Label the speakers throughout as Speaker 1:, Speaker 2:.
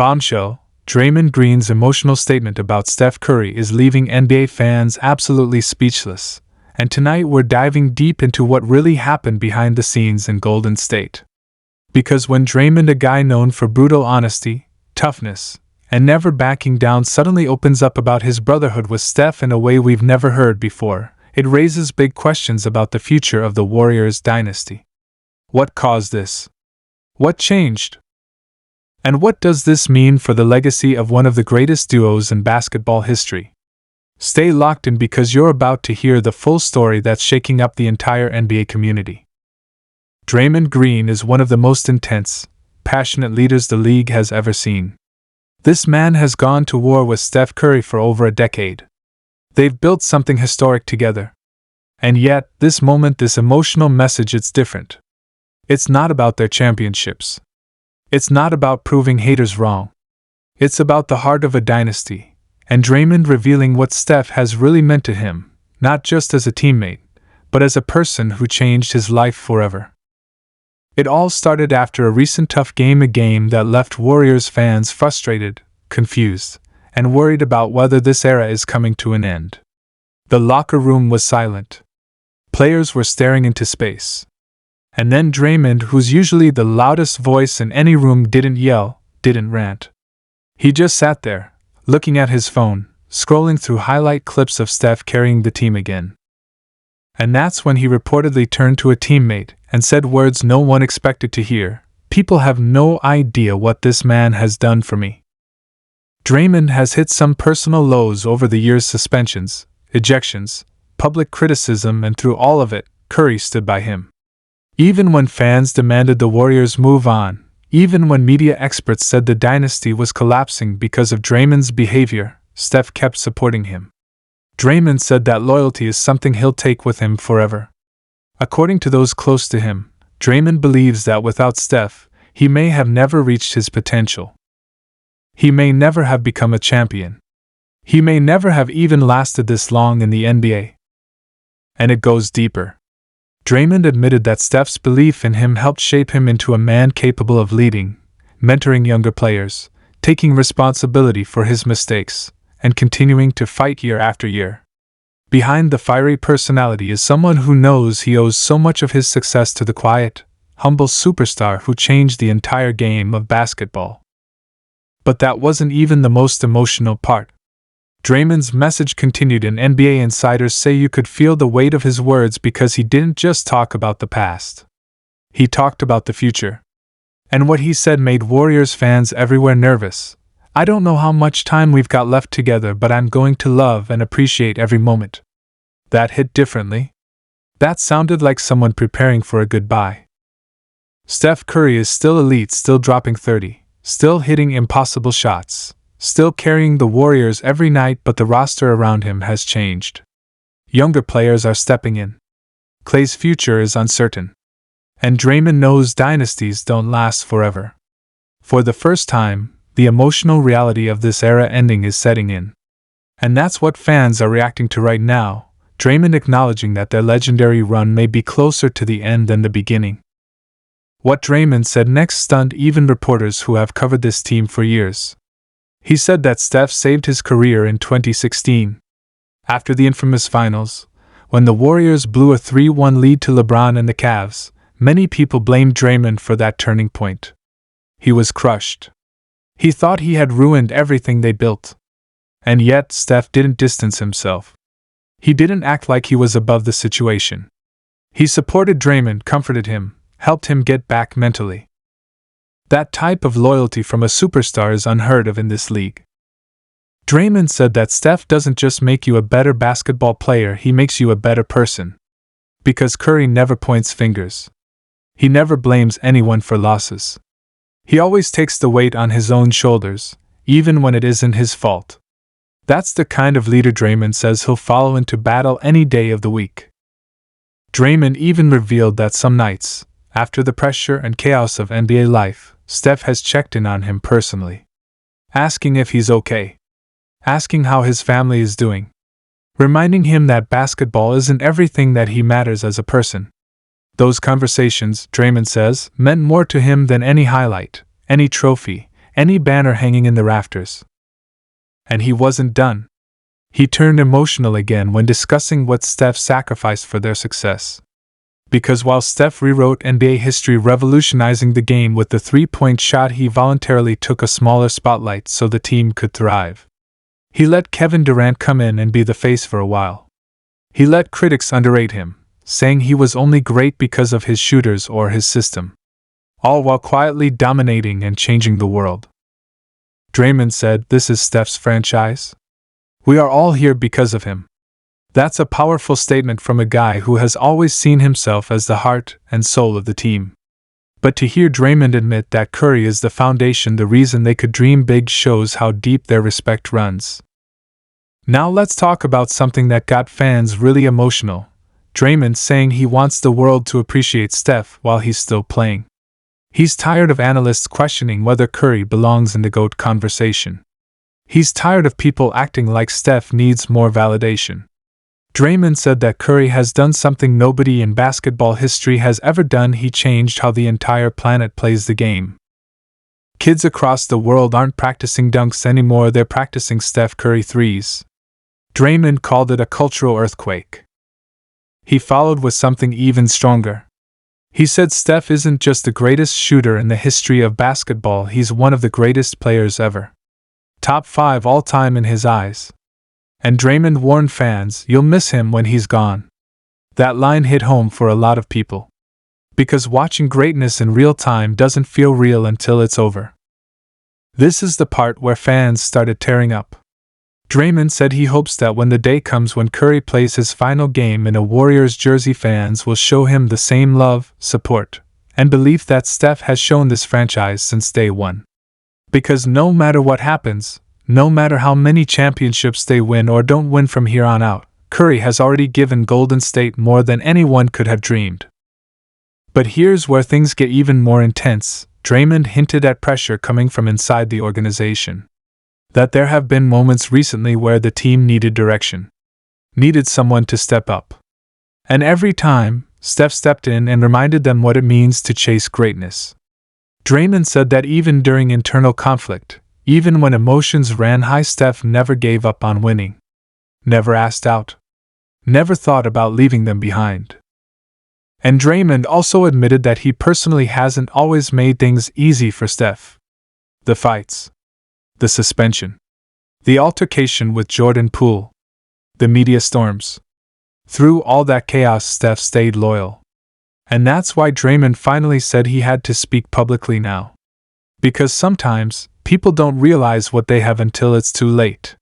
Speaker 1: Bombshell, Draymond Green's emotional statement about Steph Curry is leaving NBA fans absolutely speechless, and tonight we're diving deep into what really happened behind the scenes in Golden State. Because when Draymond, a guy known for brutal honesty, toughness, and never backing down, suddenly opens up about his brotherhood with Steph in a way we've never heard before, it raises big questions about the future of the Warriors dynasty. What caused this? What changed? And what does this mean for the legacy of one of the greatest duos in basketball history? Stay locked in because you're about to hear the full story that's shaking up the entire NBA community. Draymond Green is one of the most intense, passionate leaders the league has ever seen. This man has gone to war with Steph Curry for over a decade. They've built something historic together. And yet, this moment, this emotional message, it's different. It's not about their championships. It's not about proving haters wrong. It's about the heart of a dynasty, and Draymond revealing what Steph has really meant to him, not just as a teammate, but as a person who changed his life forever. It all started after a recent tough game, a game that left Warriors fans frustrated, confused, and worried about whether this era is coming to an end. The locker room was silent. Players were staring into space. And then Draymond, who's usually the loudest voice in any room, didn't yell, didn't rant. He just sat there, looking at his phone, scrolling through highlight clips of Steph carrying the team again. And that's when he reportedly turned to a teammate and said words no one expected to hear. "People have no idea what this man has done for me." Draymond has hit some personal lows over the years: suspensions, ejections, public criticism, and through all of it, Curry stood by him. Even when fans demanded the Warriors move on, even when media experts said the dynasty was collapsing because of Draymond's behavior, Steph kept supporting him. Draymond said that loyalty is something he'll take with him forever. According to those close to him, Draymond believes that without Steph, he may have never reached his potential. He may never have become a champion. He may never have even lasted this long in the NBA. And it goes deeper. Draymond admitted that Steph's belief in him helped shape him into a man capable of leading, mentoring younger players, taking responsibility for his mistakes, and continuing to fight year after year. Behind the fiery personality is someone who knows he owes so much of his success to the quiet, humble superstar who changed the entire game of basketball. But that wasn't even the most emotional part. Draymond's message continued, and NBA insiders say you could feel the weight of his words because he didn't just talk about the past. He talked about the future. And what he said made Warriors fans everywhere nervous. "I don't know how much time we've got left together, but I'm going to love and appreciate every moment." That hit differently. That sounded like someone preparing for a goodbye. Steph Curry is still elite, still dropping 30, still hitting impossible shots, still carrying the Warriors every night, but the roster around him has changed. Younger players are stepping in. Klay's future is uncertain. And Draymond knows dynasties don't last forever. For the first time, the emotional reality of this era ending is setting in. And that's what fans are reacting to right now, Draymond acknowledging that their legendary run may be closer to the end than the beginning. What Draymond said next stunned even reporters who have covered this team for years. He said that Steph saved his career in 2016. After the infamous finals, when the Warriors blew a 3-1 lead to LeBron and the Cavs, many people blamed Draymond for that turning point. He was crushed. He thought he had ruined everything they built. And yet, Steph didn't distance himself. He didn't act like he was above the situation. He supported Draymond, comforted him, helped him get back mentally. That type of loyalty from a superstar is unheard of in this league. Draymond said that Steph doesn't just make you a better basketball player, he makes you a better person. Because Curry never points fingers. He never blames anyone for losses. He always takes the weight on his own shoulders, even when it isn't his fault. That's the kind of leader Draymond says he'll follow into battle any day of the week. Draymond even revealed that some nights, after the pressure and chaos of NBA life, Steph has checked in on him personally. Asking if he's okay. Asking how his family is doing. Reminding him that basketball isn't everything, that he matters as a person. Those conversations, Draymond says, meant more to him than any highlight, any trophy, any banner hanging in the rafters. And he wasn't done. He turned emotional again when discussing what Steph sacrificed for their success. Because while Steph rewrote NBA history revolutionizing the game with the three-point shot, he voluntarily took a smaller spotlight so the team could thrive. He let Kevin Durant come in and be the face for a while. He let critics underrate him, saying he was only great because of his shooters or his system. All while quietly dominating and changing the world. Draymond said, "This is Steph's franchise. We are all here because of him." That's a powerful statement from a guy who has always seen himself as the heart and soul of the team. But to hear Draymond admit that Curry is the foundation, the reason they could dream big, shows how deep their respect runs. Now let's talk about something that got fans really emotional. Draymond saying he wants the world to appreciate Steph while he's still playing. He's tired of analysts questioning whether Curry belongs in the GOAT conversation. He's tired of people acting like Steph needs more validation. Draymond said that Curry has done something nobody in basketball history has ever done. He changed how the entire planet plays the game. Kids across the world aren't practicing dunks anymore, they're practicing Steph Curry threes. Draymond called it a cultural earthquake. He followed with something even stronger. He said Steph isn't just the greatest shooter in the history of basketball, he's one of the greatest players ever. Top 5 all time in his eyes. And Draymond warned fans, "You'll miss him when he's gone." That line hit home for a lot of people. Because watching greatness in real time doesn't feel real until it's over. This is the part where fans started tearing up. Draymond said he hopes that when the day comes when Curry plays his final game in a Warriors jersey, fans will show him the same love, support, and belief that Steph has shown this franchise since day one. Because no matter what happens, no matter how many championships they win or don't win from here on out, Curry has already given Golden State more than anyone could have dreamed. But here's where things get even more intense. Draymond hinted at pressure coming from inside the organization. That there have been moments recently where the team needed direction. Needed someone to step up. And every time, Steph stepped in and reminded them what it means to chase greatness. Draymond said that even during internal conflict, even when emotions ran high, Steph never gave up on winning. Never asked out. Never thought about leaving them behind. And Draymond also admitted that he personally hasn't always made things easy for Steph. The fights. The suspension. The altercation with Jordan Poole. The media storms. Through all that chaos, Steph stayed loyal. And that's why Draymond finally said he had to speak publicly now. Because sometimes, people don't realize what they have until it's too late.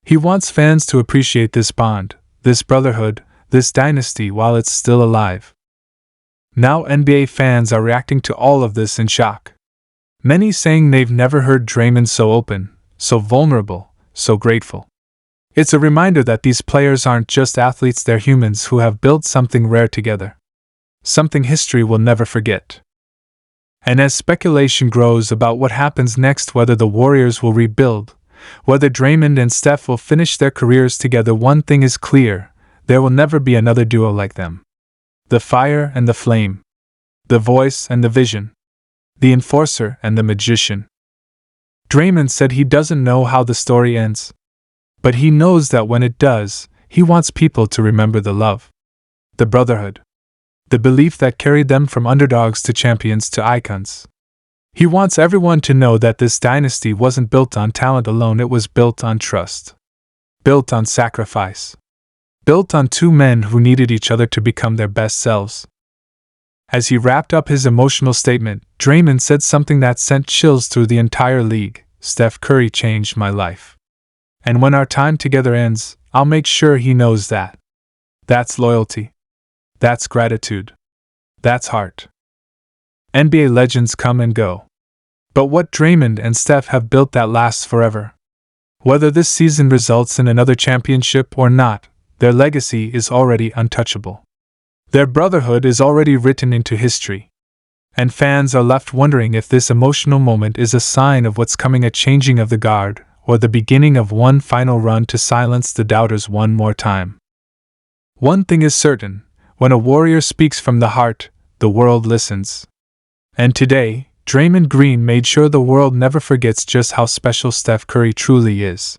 Speaker 1: He wants fans to appreciate this bond, this brotherhood, this dynasty while it's still alive. Now NBA fans are reacting to all of this in shock. Many saying they've never heard Draymond so open, so vulnerable, so grateful. It's a reminder that these players aren't just athletes, they're humans who have built something rare together. Something history will never forget. And as speculation grows about what happens next, whether the Warriors will rebuild, whether Draymond and Steph will finish their careers together, one thing is clear: there will never be another duo like them. The fire and the flame. The voice and the vision. The enforcer and the magician. Draymond said he doesn't know how the story ends. But he knows that when it does, he wants people to remember the love. The brotherhood. The belief that carried them from underdogs to champions to icons. He wants everyone to know that this dynasty wasn't built on talent alone, it was built on trust. Built on sacrifice. Built on two men who needed each other to become their best selves. As he wrapped up his emotional statement, Draymond said something that sent chills through the entire league. "Steph Curry changed my life. And when our time together ends, I'll make sure he knows that." That's loyalty. That's gratitude. That's heart. NBA legends come and go. But what Draymond and Steph have built, that lasts forever. Whether this season results in another championship or not, their legacy is already untouchable. Their brotherhood is already written into history. And fans are left wondering if this emotional moment is a sign of what's coming, a changing of the guard, or the beginning of one final run to silence the doubters one more time. One thing is certain: when a Warrior speaks from the heart, the world listens. And today, Draymond Green made sure the world never forgets just how special Steph Curry truly is.